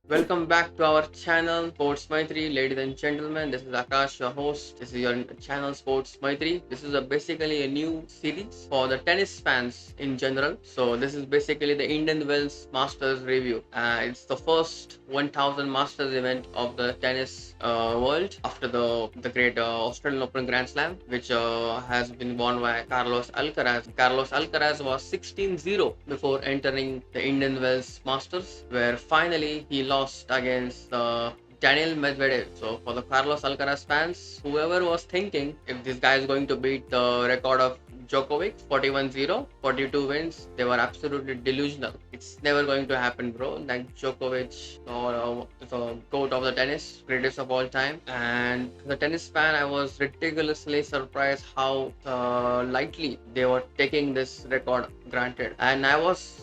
Welcome back to our channel Sports Maitri, ladies and gentlemen. This is Akash, your host. This is your channel Sports Maitri. This is basically a new series for the tennis fans in general. So this is basically the Indian Wells Masters review. It's the first 1000 Masters event of the tennis world after the great Australian Open Grand Slam, which has been won by Carlos Alcaraz. Carlos Alcaraz was 16-0 before entering the Indian Wells Masters, where finally he lost against Daniil Medvedev. So for the Carlos Alcaraz fans, whoever was thinking if this guy is going to beat the record of Djokovic 41-0, 42 wins, they were absolutely delusional. It's never going to happen, bro. Like Djokovic is a goat of the tennis, greatest of all time. And the tennis fan, I was ridiculously surprised how lightly they were taking this record granted. And I was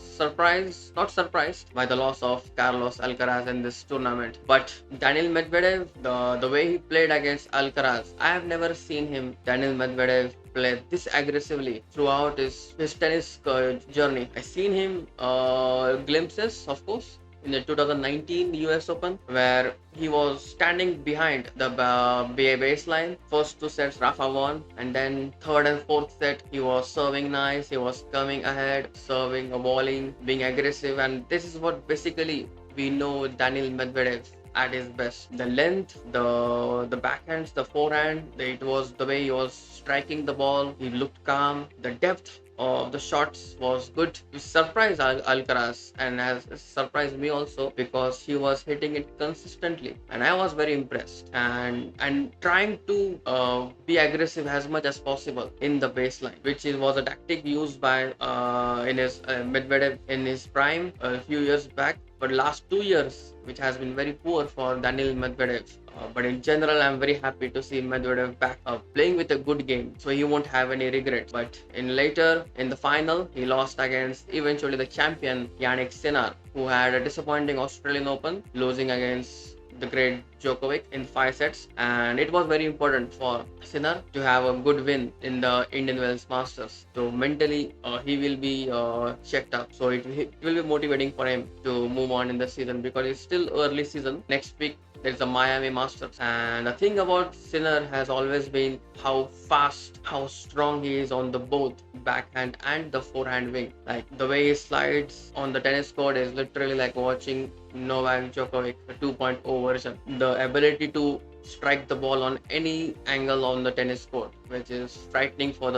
not surprised by the loss of Carlos Alcaraz in this tournament. But Daniil Medvedev, the way he played against Alcaraz, I have never seen Daniil Medvedev, play this aggressively throughout his tennis journey. I seen him glimpses, of course, in the 2019 US Open, where he was standing behind the baseline. First two sets, Rafa won, and then third and fourth set, he was serving nice. He was coming ahead, serving, bowling, being aggressive, and this is what basically we know Daniil Medvedev at his best. The length, the backhands, the forehand, it was the way he was striking the ball. He looked calm. The depth of the shots was good. It surprised Alcaraz and has surprised me also because he was hitting it consistently, and I was very impressed. And trying to be aggressive as much as possible in the baseline, which was a tactic used by in his Medvedev in his prime a few years back. But last 2 years, which has been very poor for Daniil Medvedev. But in general, I'm very happy to see Medvedev back playing with a good game, so he won't have any regrets. But in the final, he lost against eventually the champion Jannik Sinner, who had a disappointing Australian Open, losing against the great Djokovic in 5 sets, and it was very important for Sinner to have a good win in the Indian Wells Masters. So mentally, he will be checked up. So it will be motivating for him to move on in the season because it's still early season. Next week there's the Miami Masters, and the thing about Sinner has always been how fast, how strong he is on the both backhand and the forehand wing. Like the way he slides on the tennis court is literally like watching Novak Djokovic, the 2.0 version. The ability to strike the ball on any angle on the tennis court, which is frightening for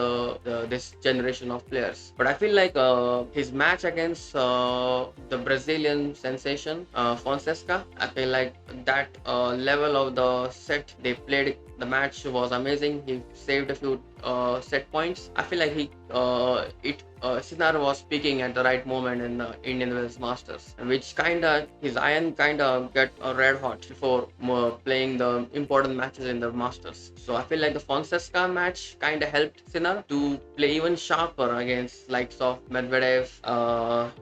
this generation of players. But I feel like his match against the Brazilian sensation Fonseca, I feel like that level of the set they played, the match was amazing. He saved a few set points. I feel like Sinner was speaking at the right moment in the Indian Wells Masters, which his iron get red hot before playing the important matches in the Masters. So I feel like the Fonseca match kinda helped Sinner to play even sharper against likes of Medvedev,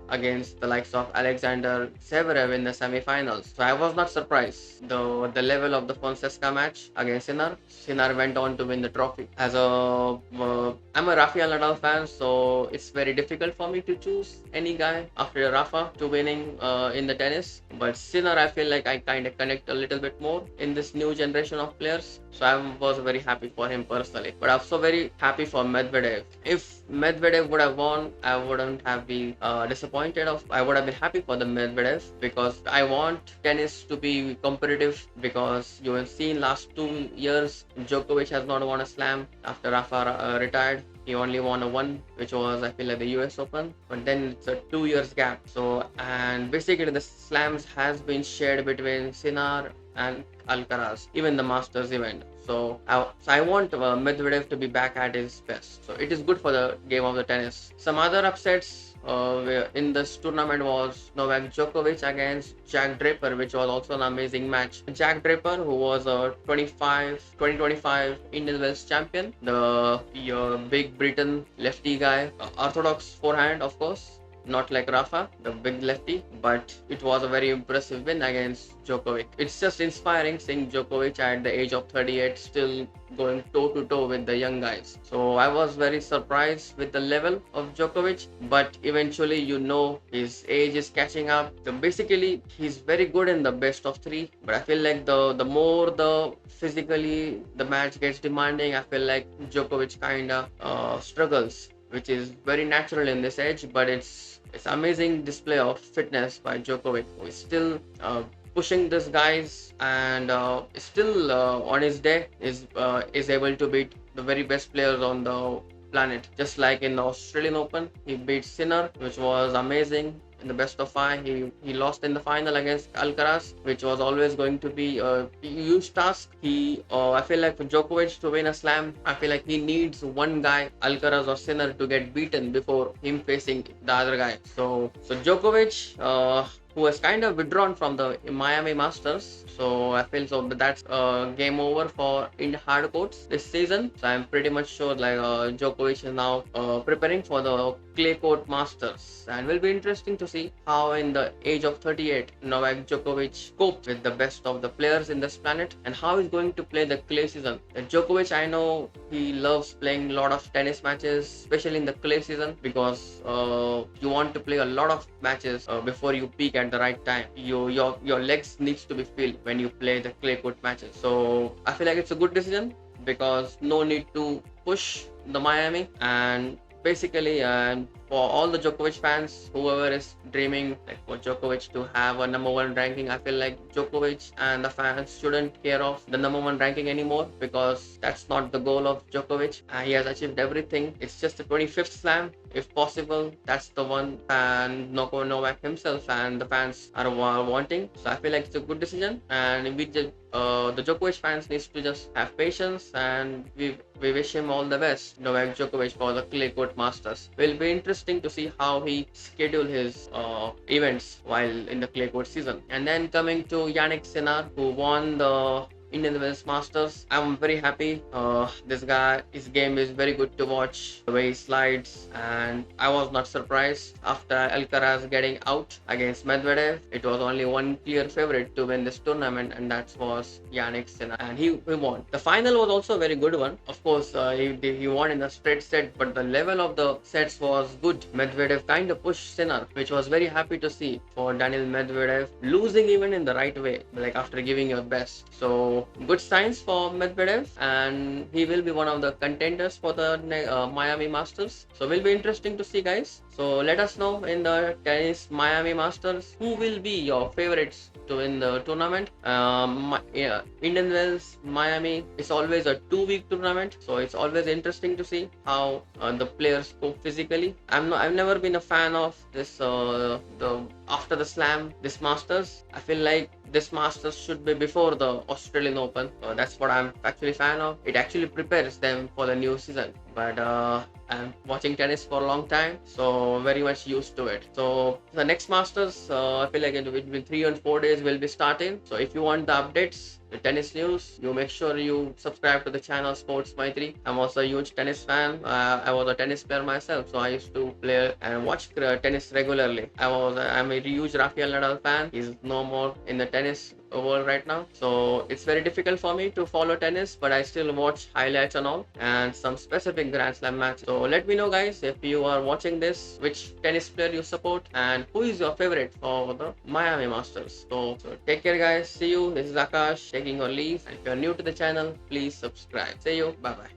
against the likes of Alexander Zverev in the semi-finals. So I was not surprised. The level of the Fonseca match against Sinner, Sinner went on to win the trophy. I'm a Rafael Nadal fan, so it's very difficult for me to choose any guy after Rafa to winning in the tennis. But Sinner, I feel like I kind of connect a little bit more in this new generation of players. So I was very happy for him personally. But I'm so very happy for Medvedev. If Medvedev would have won, I wouldn't have been disappointed. I would have been happy for the Medvedev because I want tennis to be competitive. Because you have seen last 2 years, Djokovic has not won a slam after Rafa retired. He only won a one, which was I feel like the US Open, but then it's a 2 years gap. So and basically the slams has been shared between Sinner and Alcaraz, even the Masters event. So I want Medvedev to be back at his best. So it is good for the game of the tennis. Some other upsets in this tournament was Novak Djokovic against Jack Draper, which was also an amazing match. Jack Draper, who was a 2025 Indian Wells champion, the big Britain lefty guy, orthodox forehand, of course. not like Rafa, the big lefty, but it was a very impressive win against Djokovic. It's just inspiring seeing Djokovic at the age of 38 still going toe to toe with the young guys. So I was very surprised with the level of Djokovic, but eventually, his age is catching up. So basically, he's very good in the best of three, but I feel like the more the physically the match gets demanding, I feel like Djokovic kinda struggles, which is very natural in this age, but it's amazing display of fitness by Djokovic, who is still pushing these guys, and still on his day is able to beat the very best players on the planet. Just like in the Australian Open, he beat Sinner, which was amazing. In the best of five, he lost in the final against Alcaraz, which was always going to be a huge task. I feel like for Djokovic to win a slam, I feel like he needs one guy, Alcaraz or Sinner, to get beaten before him facing the other guy. So Djokovic, who has kind of withdrawn from the Miami Masters. So I feel so that's game over for in hard courts this season. So I'm pretty much sure like Djokovic is now preparing for the clay court Masters, and will be interesting to see how in the age of 38 Novak Djokovic copes with the best of the players in this planet, and how he's going to play the clay season. Djokovic, I know he loves playing a lot of tennis matches, especially in the clay season, because you want to play a lot of matches before you peak at the right time. Your legs needs to be filled when you play the clay court matches. So I feel like it's a good decision, because no need to push the Miami. And basically, for all the Djokovic fans, whoever is dreaming like for Djokovic to have a number one ranking, I feel like Djokovic and the fans shouldn't care of the number one ranking anymore, because that's not the goal of Djokovic. He has achieved everything. It's just the 25th slam, if possible. That's the one, and Novak himself and the fans are wanting. So I feel like it's a good decision, and the Djokovic fans needs to just have patience, and we wish him all the best, Novak Djokovic, for the clay court Masters. Will be interesting to see how he schedule his events while in the clay court season. And then coming to Jannik Sinner, who won the Indian Wells Masters. I'm very happy. This guy, his game is very good to watch. The way he slides, and I was not surprised after Alcaraz getting out against Medvedev. It was only one clear favorite to win this tournament, and that was Jannik Sinner, and he won. The final was also a very good one. Of course, he won in a straight set, but the level of the sets was good. Medvedev kind of pushed Sinner, which was very happy to see for Daniil Medvedev, losing even in the right way, like after giving your best. So good signs for Medvedev, and he will be one of the contenders for the Miami Masters. So will be interesting to see, guys. So let us know in the tennis Miami Masters who will be your favorites to win the tournament. Indian Wells, Miami, it's always a 2-week tournament, so it's always interesting to see how the players cope physically. I've never been a fan of this the after the slam, this Masters. I feel like this Masters should be before the Australian Open. That's what I'm actually fan of. It actually prepares them for the new season. But I'm watching tennis for a long time, so very much used to it. So the next Masters, I feel like it will be 3 and 4 days will be starting. So if you want the updates, the tennis news, you make sure you subscribe to the channel Sports Maitri. I'm also a huge tennis fan. I was a tennis player myself, so I used to play and watch tennis regularly. I'm a huge Rafael Nadal fan. He's no more in the tennis world right now, so it's very difficult for me to follow tennis, but I still watch highlights and all, and some specific Grand Slam matches. So let me know, guys, if you are watching this, which tennis player you support and who is your favorite for the Miami Masters. So take care, guys. See you. This is Akash taking your leave, and if you're new to the channel, please subscribe. See you. Bye bye.